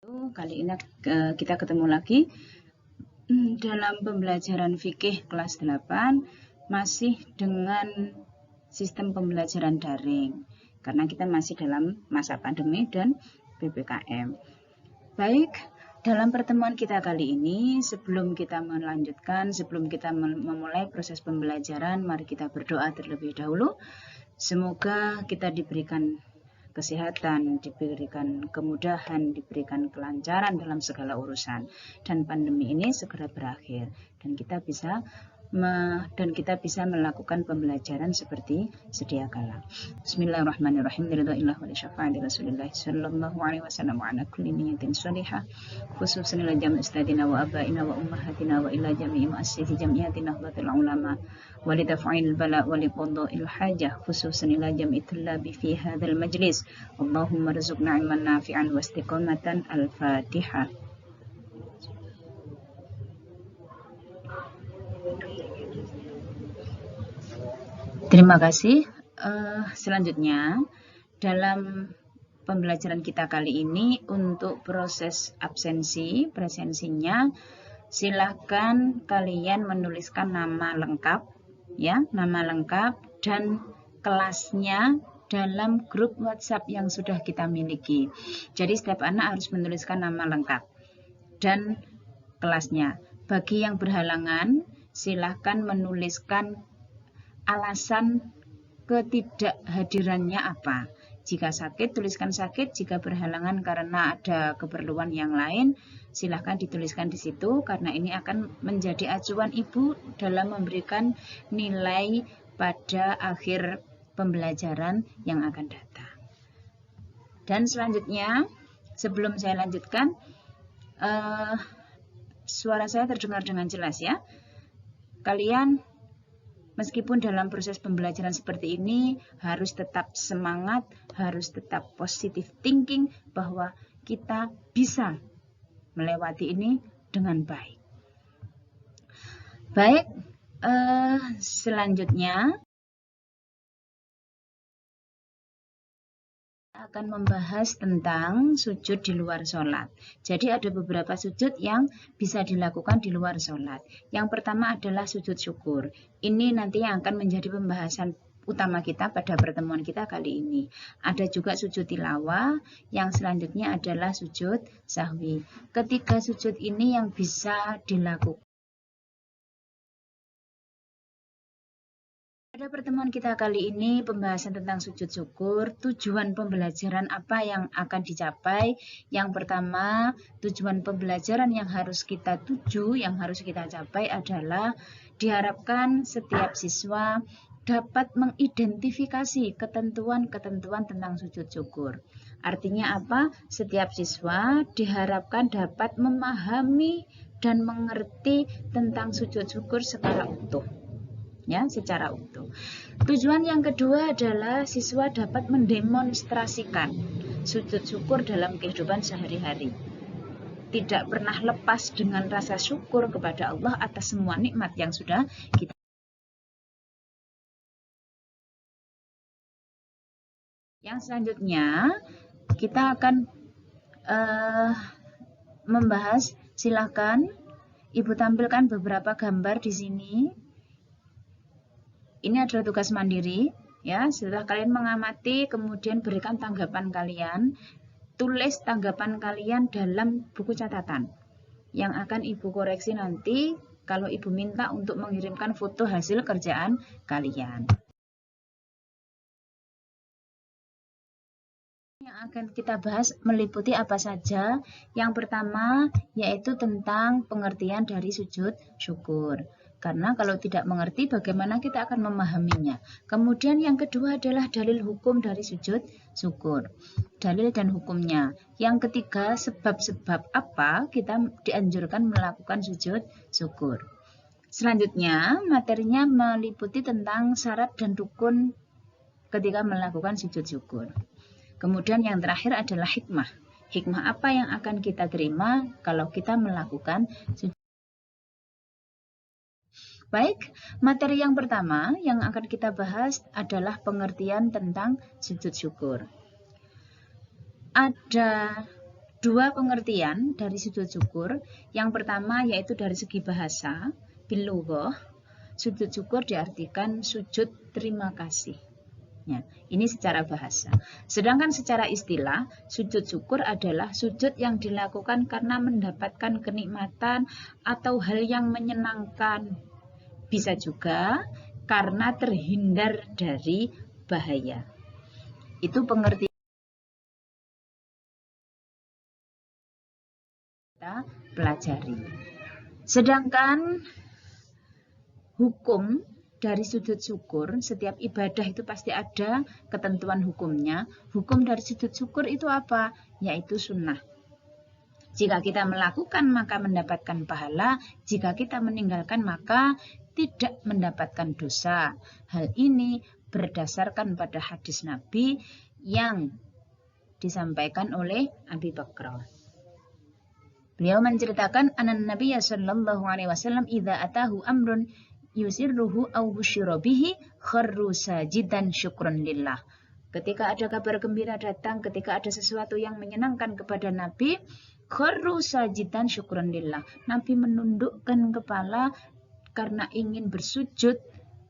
Kali ini kita ketemu lagi dalam pembelajaran fikih kelas 8 masih dengan sistem pembelajaran daring karena kita masih dalam masa pandemi dan PPKM. Baik, dalam pertemuan kita kali ini sebelum kita memulai proses pembelajaran, mari kita berdoa terlebih dahulu. Semoga kita diberikan kesehatan, diberikan kemudahan, diberikan kelancaran dalam segala urusan, dan pandemi ini segera berakhir dan kita bisa melakukan pembelajaran seperti sedia kala. Bismillahirrahmanirrahim. Ridwanillah wa syafa'ati Rasulillah sallallahu alaihi wasallam wa ala kulli niyatin shalihah khususan ila jami' ustadina wa abaina wa ummahatina wa ila jami'i muassisi jam'iyatina nahdlatul ulama wa lidaf'il bala wa liqada'il hajah khususan ila jami'i tullabi fi hadzal majlis. Allahumma rzuqna ilman nafi'an wa istiqamatan. Al-Fatihah. Terima kasih. Selanjutnya, dalam pembelajaran kita kali ini untuk proses presensinya, silakan kalian menuliskan nama lengkap, ya, nama lengkap dan kelasnya dalam grup WhatsApp yang sudah kita miliki. Jadi setiap anak harus menuliskan nama lengkap dan kelasnya. Bagi yang berhalangan, silakan menuliskan alasan ketidakhadirannya apa. Jika sakit, tuliskan sakit. Jika berhalangan karena ada keperluan yang lain, silahkan dituliskan di situ, karena ini akan menjadi acuan ibu dalam memberikan nilai pada akhir pembelajaran yang akan datang. Dan selanjutnya, sebelum saya lanjutkan, suara saya terdengar dengan jelas ya. Kalian meskipun dalam proses pembelajaran seperti ini harus tetap semangat, harus tetap positive thinking bahwa kita bisa melewati ini dengan baik. Baik, selanjutnya akan membahas tentang sujud di luar sholat. Jadi ada beberapa sujud yang bisa dilakukan di luar sholat. Yang pertama adalah sujud syukur. Ini nanti yang akan menjadi pembahasan utama kita pada pertemuan kita kali ini. Ada juga sujud tilawah, yang selanjutnya adalah sujud sahwi. Ketiga sujud ini yang bisa dilakukan. Pada pertemuan kita kali ini pembahasan tentang sujud syukur, tujuan pembelajaran apa yang akan dicapai. Yang pertama, tujuan pembelajaran yang harus kita tuju, yang harus kita capai adalah diharapkan setiap siswa dapat mengidentifikasi ketentuan-ketentuan tentang sujud syukur. Artinya apa? Setiap siswa diharapkan dapat memahami dan mengerti tentang sujud syukur secara utuh. Ya, secara utuh. Tujuan yang kedua adalah siswa dapat mendemonstrasikan sujud syukur dalam kehidupan sehari-hari. Tidak pernah lepas dengan rasa syukur kepada Allah atas semua nikmat yang sudah kita. Yang selanjutnya kita akan membahas. Silakan Ibu tampilkan beberapa gambar di sini. Ini adalah tugas mandiri, ya. Setelah kalian mengamati, kemudian berikan tanggapan kalian. Tulis tanggapan kalian dalam buku catatan yang akan Ibu koreksi nanti kalau Ibu minta untuk mengirimkan foto hasil kerjaan kalian. Yang akan kita bahas meliputi apa saja? Yang pertama yaitu tentang pengertian dari sujud syukur. Karena kalau tidak mengerti, bagaimana kita akan memahaminya. Kemudian yang kedua adalah dalil hukum dari sujud syukur. Dalil dan hukumnya. Yang ketiga, sebab-sebab apa kita dianjurkan melakukan sujud syukur. Selanjutnya, materinya meliputi tentang syarat dan rukun ketika melakukan sujud syukur. Kemudian yang terakhir adalah hikmah. Hikmah apa yang akan kita terima kalau kita melakukan sujud. Baik, materi yang pertama yang akan kita bahas adalah pengertian tentang sujud syukur. Ada dua pengertian dari sujud syukur. Yang pertama yaitu dari segi bahasa, bil lughah, sujud syukur diartikan sujud terima kasih. Ya, ini secara bahasa. Sedangkan secara istilah, sujud syukur adalah sujud yang dilakukan karena mendapatkan kenikmatan atau hal yang menyenangkan. Bisa juga karena terhindar dari bahaya. Itu pengertian kita pelajari. Sedangkan hukum dari sujud syukur, setiap ibadah itu pasti ada ketentuan hukumnya. Hukum dari sujud syukur itu apa? Yaitu sunnah. Jika kita melakukan maka mendapatkan pahala, jika kita meninggalkan maka tidak mendapatkan dosa. Hal ini berdasarkan pada hadis Nabi yang disampaikan oleh Abi Bakr. Beliau menceritakan anan Nabi sallallahu alaihi wasallam idza atahu amrun yusirruhu aw busyira bihi kharru sajidan syukran lillah. Ketika ada kabar gembira datang, ketika ada sesuatu yang menyenangkan kepada Nabi, kharru sajidan syukran lillah. Nabi menundukkan kepala karena ingin bersujud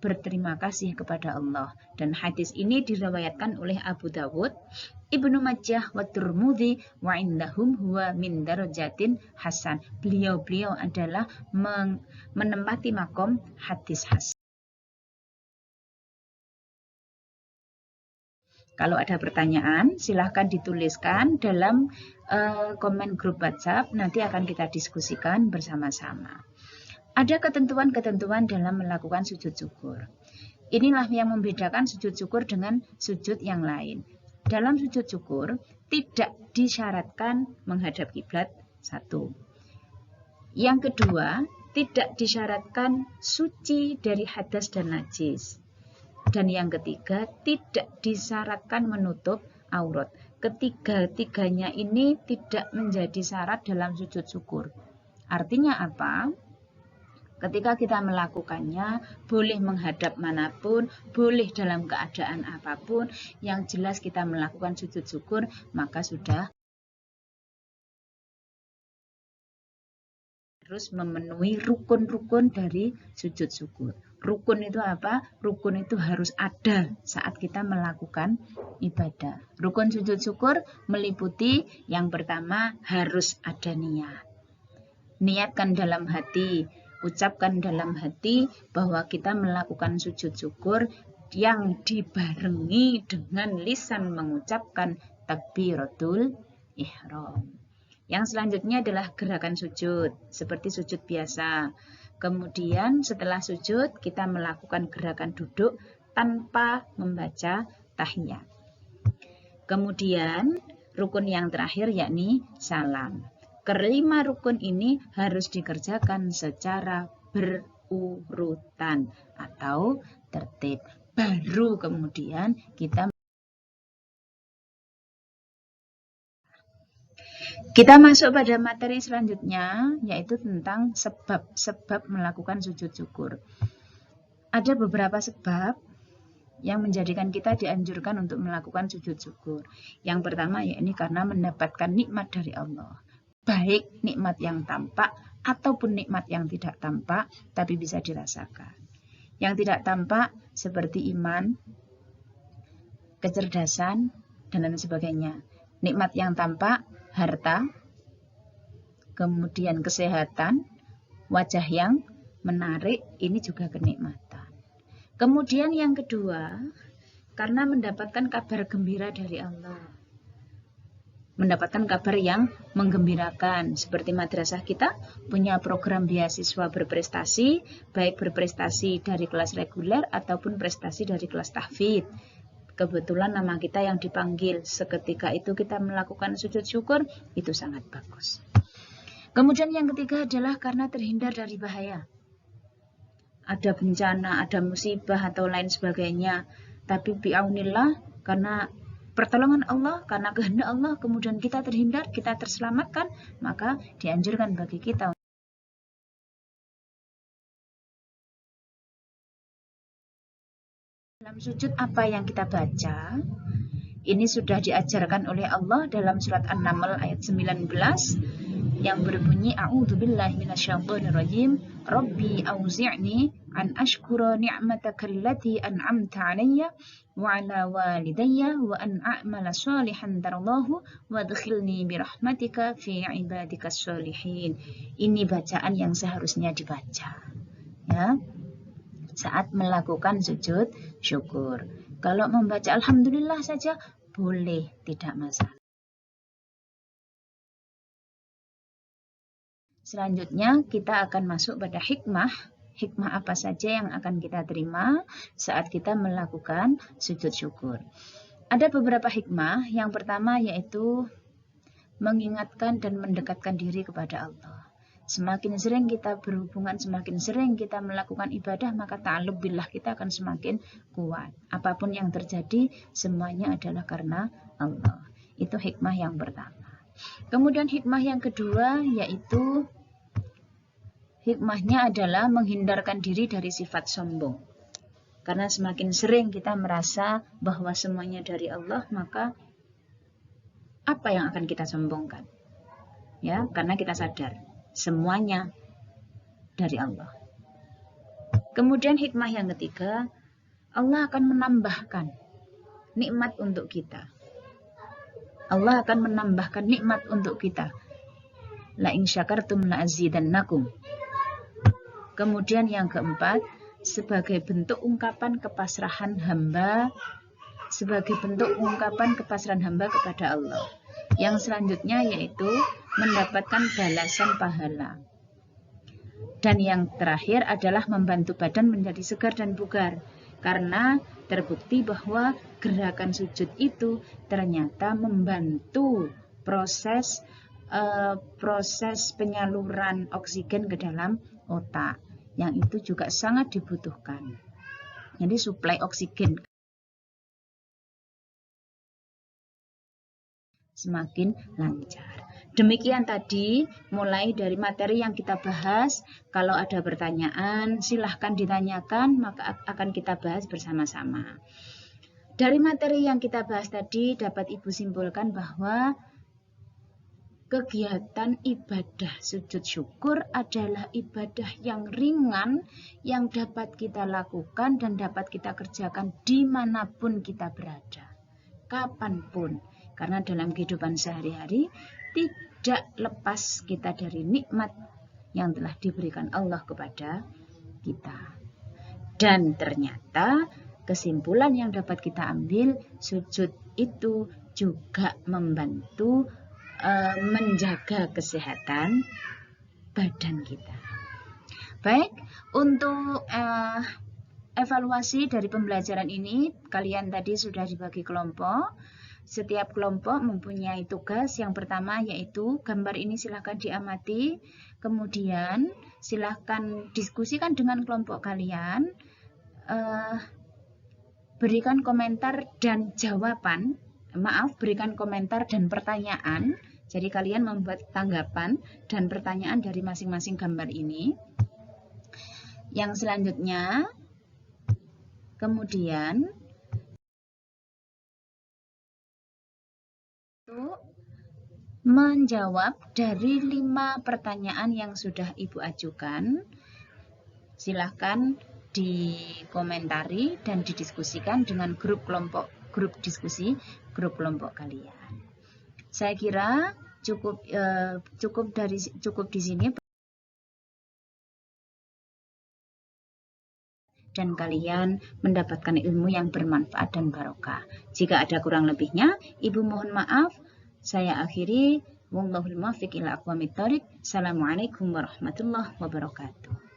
berterima kasih kepada Allah. Dan hadis ini diriwayatkan oleh Abu Dawud, Ibnu Majah wa Tirmidzi wa indahum huwa min darajatin hasan. Beliau adalah menempati makom hadis hasan. Kalau ada pertanyaan, silahkan dituliskan dalam komen grup WhatsApp. Nanti akan kita diskusikan bersama-sama. Ada ketentuan-ketentuan dalam melakukan sujud syukur. Inilah yang membedakan sujud syukur dengan sujud yang lain. Dalam sujud syukur tidak disyaratkan menghadap kiblat, satu. Yang kedua, tidak disyaratkan suci dari hadas dan najis. Dan yang ketiga, tidak disyaratkan menutup aurat. Ketiga-tiganya ini tidak menjadi syarat dalam sujud syukur. Artinya apa? Ketika kita melakukannya, boleh menghadap manapun, boleh dalam keadaan apapun, yang jelas kita melakukan sujud syukur, maka sudah harus memenuhi rukun-rukun dari sujud syukur. Rukun itu apa? Rukun itu harus ada saat kita melakukan ibadah. Rukun sujud syukur meliputi yang pertama harus ada niat. Niatkan dalam hati, ucapkan dalam hati bahwa kita melakukan sujud syukur yang dibarengi dengan lisan mengucapkan takbiratul ihram. Yang selanjutnya adalah gerakan sujud, seperti sujud biasa. Kemudian setelah sujud kita melakukan gerakan duduk tanpa membaca tahiyat. Kemudian rukun yang terakhir yakni salam. Kelima rukun ini harus dikerjakan secara berurutan atau tertib. Baru kemudian kita masuk pada materi selanjutnya, yaitu tentang sebab-sebab melakukan sujud syukur. Ada beberapa sebab yang menjadikan kita dianjurkan untuk melakukan sujud syukur. Yang pertama yakni karena mendapatkan nikmat dari Allah. Baik nikmat yang tampak ataupun nikmat yang tidak tampak, tapi bisa dirasakan. Yang tidak tampak seperti iman, kecerdasan, dan lain sebagainya. Nikmat yang tampak, harta, kemudian kesehatan, wajah yang menarik, ini juga kenikmatan. Kemudian yang kedua, karena mendapatkan kabar gembira dari Allah. Mendapatkan kabar yang menggembirakan. Seperti madrasah kita punya program beasiswa berprestasi, baik berprestasi dari kelas reguler ataupun prestasi dari kelas tahfidz. Kebetulan nama kita yang dipanggil, seketika itu kita melakukan sujud syukur, itu sangat bagus. Kemudian yang ketiga adalah karena terhindar dari bahaya. Ada bencana, ada musibah atau lain sebagainya. Tapi bi'aunillah, karena pertolongan Allah, karena kehendak Allah, kemudian kita terhindar, kita terselamatkan, maka dianjurkan bagi kita. Dalam sujud apa yang kita baca, Ini sudah diajarkan oleh Allah dalam surat An-Naml ayat 19 yang berbunyi A'udzubillahi minasyaitonirrajim Rabbi auzi'ni an ashkura ni'mataka allati an'amta 'alayya wa 'ala walidayya wa an a'mala shalihan tardahu wadkhilni birahmatika fi 'ibadikas sholihin. Ini bacaan yang seharusnya dibaca ya saat melakukan sujud syukur. Kalau membaca alhamdulillah saja boleh, tidak masalah. Selanjutnya kita akan masuk pada hikmah. Hikmah apa saja yang akan kita terima saat kita melakukan sujud syukur. Ada beberapa hikmah. Yang pertama yaitu mengingatkan dan mendekatkan diri kepada Allah. Semakin sering kita berhubungan, semakin sering kita melakukan ibadah, maka ta'alluq billah kita akan semakin kuat. Apapun yang terjadi, semuanya adalah karena Allah. Itu hikmah yang pertama. Kemudian hikmah yang kedua, yaitu hikmahnya adalah menghindarkan diri dari sifat sombong. Karena semakin sering kita merasa bahwa semuanya dari Allah, maka apa yang akan kita sombongkan? Ya, karena kita sadar semuanya dari Allah. Kemudian hikmah yang ketiga, Allah akan menambahkan nikmat untuk kita. Allah akan menambahkan nikmat untuk kita. La in syakartum la azidannakum. Kemudian yang keempat, sebagai bentuk ungkapan kepasrahan hamba, kepada Allah. Yang selanjutnya yaitu mendapatkan balasan pahala. Dan yang terakhir adalah membantu badan menjadi segar dan bugar. Karena terbukti bahwa gerakan sujud itu ternyata membantu proses penyaluran oksigen ke dalam otak. Yang itu juga sangat dibutuhkan. Jadi suplai oksigen semakin lancar. Demikian tadi mulai dari materi yang kita bahas. Kalau ada pertanyaan silahkan ditanyakan, maka akan kita bahas bersama-sama. Dari materi yang kita bahas tadi dapat Ibu simpulkan bahwa kegiatan ibadah sujud syukur adalah ibadah yang ringan yang dapat kita lakukan dan dapat kita kerjakan dimanapun kita berada, kapanpun. Karena dalam kehidupan sehari-hari tidak lepas kita dari nikmat yang telah diberikan Allah kepada kita. Dan ternyata kesimpulan yang dapat kita ambil, sujud itu juga membantu menjaga kesehatan badan kita. Baik, untuk evaluasi dari pembelajaran ini, kalian tadi sudah dibagi kelompok. Setiap kelompok mempunyai tugas. Yang pertama yaitu gambar ini silahkan diamati, kemudian silahkan diskusikan dengan kelompok kalian, berikan komentar dan jawaban, berikan komentar dan pertanyaan. Jadi kalian membuat tanggapan dan pertanyaan dari masing-masing gambar ini. Yang selanjutnya, kemudian menjawab dari 5 pertanyaan yang sudah Ibu ajukan. Silahkan dikomentari dan didiskusikan dengan grup kelompok kalian. Saya kira cukup di sini. Dan kalian mendapatkan ilmu yang bermanfaat dan barokah. Jika ada kurang lebihnya, Ibu mohon maaf. Saya akhiri. Wallahul muwaffiq ila aqwamit thoriq. Assalamualaikum warahmatullahi wabarakatuh.